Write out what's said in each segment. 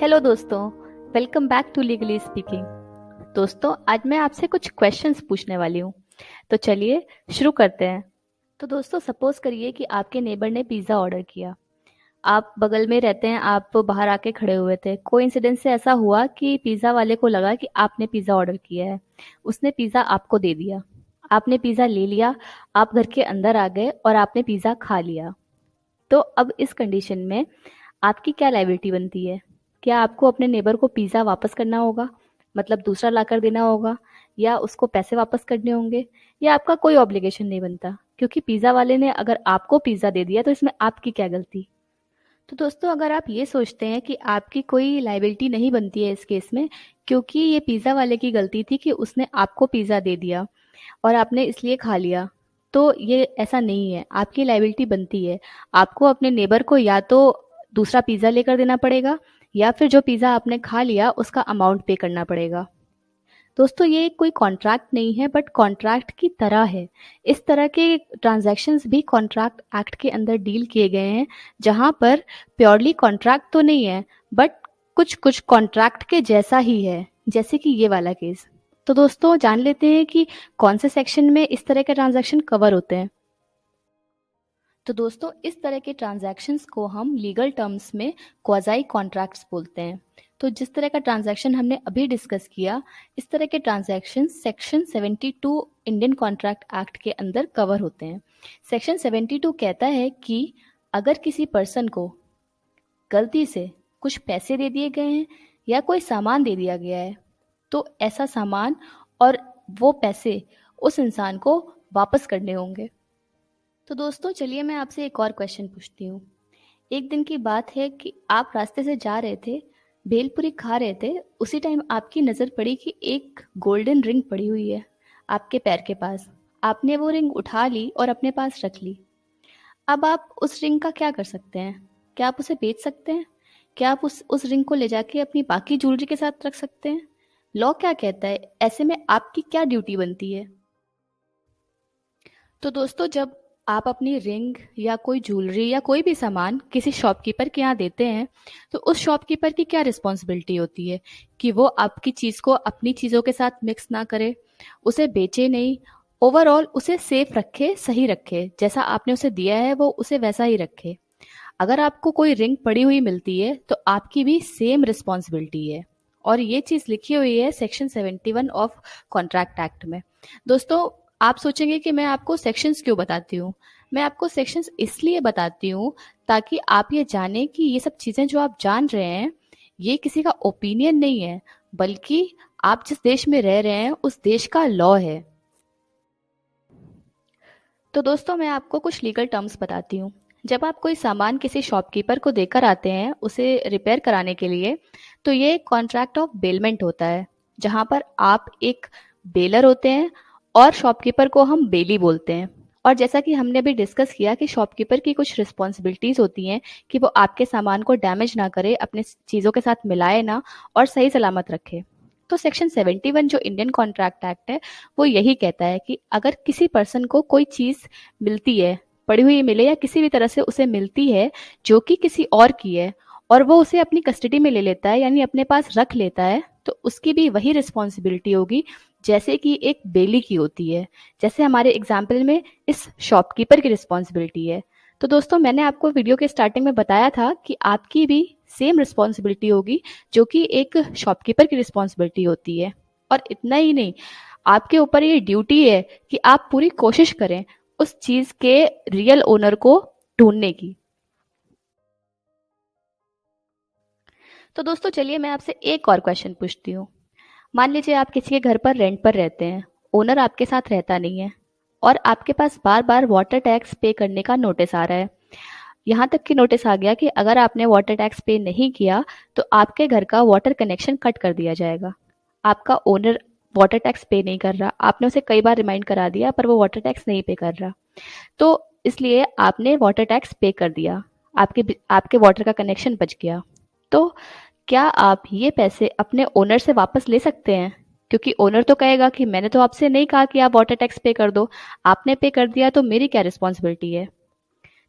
Hello दोस्तों, welcome back to legally speaking. दोस्तों, आज मैं आपसे कुछ क्वेश्चंस पूछने वाली हूँ, तो चलिए शुरू करते हैं। तो दोस्तों, सपोज करिए कि आपके नेबर ने पिज़्ज़ा ऑर्डर किया। आप बगल में रहते हैं, आप बाहर आके खड़े हुए थे। कोइंसिडेंस से ऐसा हुआ कि पिज़्ज़ा वाले को लगा कि आपने पिज़्ज़ा ऑर्डर किया है। उसने पिज़्ज़ा आपको दे दिया। आपने पिज़्ज़ा ले लिया, आप घर के अंदर आ गए और आपने पिज़्ज़ा खा लिया। तो अब इस कंडीशन में आपकी क्या लायबिलिटी बनती है? क्या आपको अपने नेबर को पिज़्ज़ा वापस करना होगा, मतलब दूसरा लाकर देना होगा, या उसको पैसे वापस करने होंगे, या आपका कोई ऑब्लिगेशन नहीं बनता? क्योंकि पिज़्ज़ा वाले ने अगर आपको पिज़्ज़ा दे दिया तो इसमें आपकी क्या गलती? तो दोस्तों, अगर आप ये सोचते हैं कि आपकी कोई लायबिलिटी नहीं बनती है इस केस में, क्योंकि ये पिज़्ज़ा वाले की गलती थी कि उसने आपको पिज़्ज़ा दे दिया और आपने इसलिए खा लिया, तो ये ऐसा नहीं है। आपकी लायबिलिटी बनती है। आपको अपने नेबर को या तो दूसरा पिज़्ज़ा लेकर देना पड़ेगा, या फिर जो पिज़्ज़ा आपने खा लिया उसका अमाउंट पे करना पड़ेगा। दोस्तों, ये कोई कॉन्ट्रैक्ट नहीं है, बट कॉन्ट्रैक्ट की तरह है। इस तरह के ट्रांजैक्शंस भी कॉन्ट्रैक्ट एक्ट के अंदर डील किए गए हैं, जहां पर प्योरली कॉन्ट्रैक्ट तो नहीं है, बट कुछ कुछ कॉन्ट्रैक्ट के जैसा ही है, जैसे कि ये वाला केस। तो दोस्तों, जान लेते हैं कि कौन से सेक्शन में इस तरह के ट्रांजैक्शन कवर होते हैं। तो दोस्तों, इस तरह के ट्रांजैक्शंस को हम लीगल टर्म्स में क्वाज़ाई कॉन्ट्रैक्ट्स बोलते हैं। तो जिस तरह का ट्रांजैक्शन हमने अभी डिस्कस किया, इस तरह के transaction section 72 Indian contract act के अंदर कवर होते हैं। सेक्शन 72 कहता है कि अगर किसी पर्सन को गलती से कुछ पैसे दे दिए गए हैं या कोई सामान दे दिया गया है, तो ऐसा सामान और वो पैसे उस इंसान को वापस करने होंगे। तो दोस्तों, चलिए मैं आपसे एक और क्वेश्चन पूछती हूँ। एक दिन की बात है कि आप रास्ते से जा रहे थे, भेलपुरी खा रहे थे। उसी टाइम आपकी नज़र पड़ी कि एक गोल्डन रिंग पड़ी हुई है आपके पैर के पास। आपने वो रिंग उठा ली और अपने पास रख ली। अब आप उस रिंग का क्या कर सकते हैं? क्या आप उसे बेच सकते हैं? क्या आप उस रिंग को ले जाके अपनी बाकी ज्वेलरी के साथ रख सकते हैं? लॉ क्या कहता है? ऐसे में आपकी क्या ड्यूटी बनती है? तो दोस्तों, जब आप अपनी रिंग या कोई ज्वेलरी या कोई भी सामान किसी शॉपकीपर के यहाँ देते हैं, तो उस शॉपकीपर की क्या रिस्पॉन्सिबिलिटी होती है कि वो आपकी चीज़ को अपनी चीज़ों के साथ मिक्स ना करे, उसे बेचे नहीं, ओवरऑल उसे सेफ रखे, सही रखे, जैसा आपने उसे दिया है वो उसे वैसा ही रखे। अगर आपको कोई रिंग पड़ी हुई मिलती है तो आपकी भी सेम रिस्पॉन्सिबिलिटी है, और ये चीज़ लिखी हुई है सेक्शन 71 ऑफ कॉन्ट्रैक्ट एक्ट में। दोस्तों, आप सोचेंगे कि मैं आपको सेक्शंस क्यों बताती हूँ। मैं आपको सेक्शंस इसलिए बताती हूँ ताकि आप ये जानें कि ये सब चीज़ें जो आप जान रहे हैं, ये किसी का ओपिनियन नहीं है, बल्कि आप जिस देश में रह रहे हैं उस देश का लॉ है। तो दोस्तों, मैं आपको कुछ लीगल टर्म्स बताती हूँ। जब आप कोई सामान किसी शॉपकीपर को देकर आते हैं उसे रिपेयर कराने के लिए, तो ये कॉन्ट्रैक्ट ऑफ बेलमेंट होता है, जहाँ पर आप एक बेलर होते हैं और शॉपकीपर को हम बेली बोलते हैं। और जैसा कि हमने भी डिस्कस किया कि शॉपकीपर की कुछ रिस्पॉन्सिबिलिटीज़ होती हैं कि वो आपके सामान को डैमेज ना करे, अपने चीज़ों के साथ मिलाए ना, और सही सलामत रखे। तो सेक्शन 71 जो इंडियन कॉन्ट्रैक्ट एक्ट है, वो यही कहता है कि अगर किसी पर्सन को कोई चीज़ मिलती है, पड़ी हुई मिले या किसी भी तरह से उसे मिलती है जो कि किसी और की है, और वो उसे अपनी कस्टडी में ले लेता है, यानी अपने पास रख लेता है, तो उसकी भी वही रिस्पॉन्सिबिलिटी होगी जैसे कि एक बेली की होती है। जैसे हमारे एग्जाम्पल में इस शॉपकीपर की रिस्पॉन्सिबिलिटी है। तो दोस्तों, मैंने आपको वीडियो के स्टार्टिंग में बताया था कि आपकी भी सेम रिस्पॉन्सिबिलिटी होगी जो कि एक शॉपकीपर की रिस्पॉन्सिबिलिटी होती है। और इतना ही नहीं, आपके ऊपर ये ड्यूटी है कि आप पूरी कोशिश करें उस चीज़ के रियल ओनर को ढूंढने की। तो दोस्तों, चलिए मैं आपसे एक और क्वेश्चन पूछती हूँ। मान लीजिए आप किसी के घर पर रेंट पर रहते हैं, ओनर आपके साथ रहता नहीं है, और आपके पास बार बार वाटर टैक्स पे करने का नोटिस आ रहा है। यहाँ तक कि नोटिस आ गया कि अगर आपने वाटर टैक्स पे नहीं किया तो आपके घर का वाटर कनेक्शन कट कर दिया जाएगा। आपका ओनर वाटर टैक्स पे नहीं कर रहा, आपने उसे कई बार रिमाइंड करा दिया पर वो वाटर टैक्स नहीं पे कर रहा, तो इसलिए आपने वाटर टैक्स पे कर दिया, आपके आपके वाटर का कनेक्शन बच गया। तो क्या आप ये पैसे अपने ओनर से वापस ले सकते हैं? क्योंकि ओनर तो कहेगा कि मैंने तो आपसे नहीं कहा कि आप वाटर टैक्स पे कर दो, आपने पे कर दिया तो मेरी क्या रिस्पॉन्सिबिलिटी है?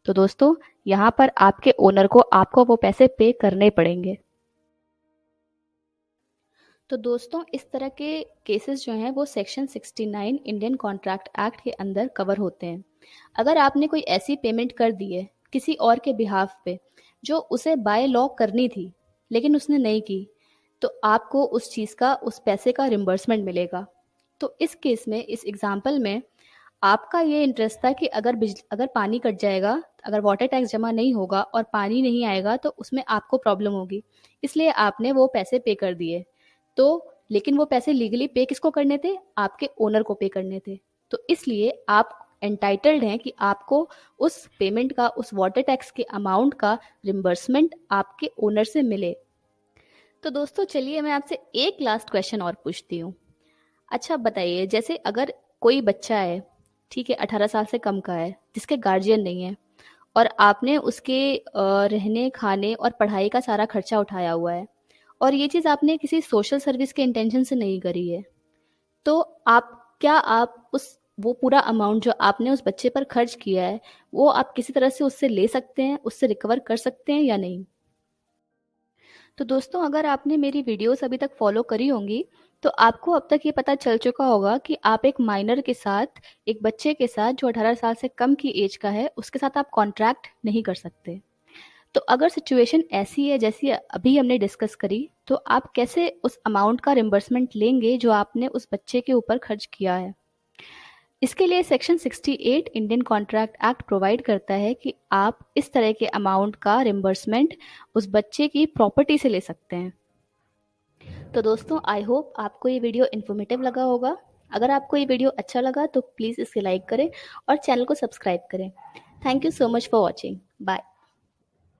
तो दोस्तों, यहाँ पर आपके ओनर को आपको वो पैसे पे करने पड़ेंगे। तो दोस्तों इस तरह के केसेस जो हैं वो सेक्शन 69 इंडियन कॉन्ट्रैक्ट एक्ट के अंदर कवर होते हैं। अगर आपने कोई ऐसी पेमेंट कर दी है किसी और के बिहाफ पे जो उसे बाय लॉ करनी थी लेकिन उसने नहीं की, तो आपको उस चीज़ का, उस पैसे का रिम्बर्समेंट मिलेगा। तो इस केस में, इस एग्जाम्पल में आपका ये इंटरेस्ट था कि अगर पानी कट जाएगा, अगर वाटर टैक्स जमा नहीं होगा और पानी नहीं आएगा तो उसमें आपको प्रॉब्लम होगी, इसलिए आपने वो पैसे पे कर दिए। तो लेकिन वो पैसे लीगली पे किसको करने थे? आपके ओनर को पे करने थे। तो इसलिए आप एंटाइटल्ड हैं कि आपको उस पेमेंट का, उस वाटर टैक्स के अमाउंट का रिम्बर्समेंट आपके ओनर से मिले। तो दोस्तों चलिए मैं आपसे एक लास्ट क्वेश्चन और पूछती हूँ। अच्छा बताइए, जैसे अगर कोई बच्चा है, ठीक है, 18 साल से कम का है, जिसके गार्जियन नहीं है, और आपने उसके रहने, खाने और पढ़ाई का सारा खर्चा उठाया हुआ है, और ये चीज़ आपने किसी सोशल सर्विस के इंटेंशन से नहीं करी है, तो आप उस वो पूरा अमाउंट जो आपने उस बच्चे पर खर्च किया है, वो आप किसी तरह से उससे ले सकते हैं, उससे रिकवर कर सकते हैं या नहीं? तो दोस्तों अगर आपने मेरी वीडियोस अभी तक फॉलो करी होंगी तो आपको अब तक ये पता चल चुका होगा कि आप एक माइनर के साथ, एक बच्चे के साथ जो 18 साल से कम की एज का है, उसके साथ आप कॉन्ट्रैक्ट नहीं कर सकते। तो अगर सिचुएशन ऐसी है जैसी अभी हमने डिस्कस करी, तो आप कैसे उस अमाउंट का रिम्बर्समेंट लेंगे जो आपने उस बच्चे के ऊपर खर्च किया है? इसके लिए section 68 Indian contract act provide करता है कि आप इस तरह के अमाउंट का रिम्बर्समेंट उस बच्चे की प्रॉपर्टी से ले सकते हैं। तो दोस्तों आई होप आपको ये वीडियो इन्फॉर्मेटिव लगा होगा। अगर आपको ये वीडियो अच्छा लगा तो प्लीज़ इसे लाइक करें और चैनल को सब्सक्राइब करें। Thank you so much for watching. Bye.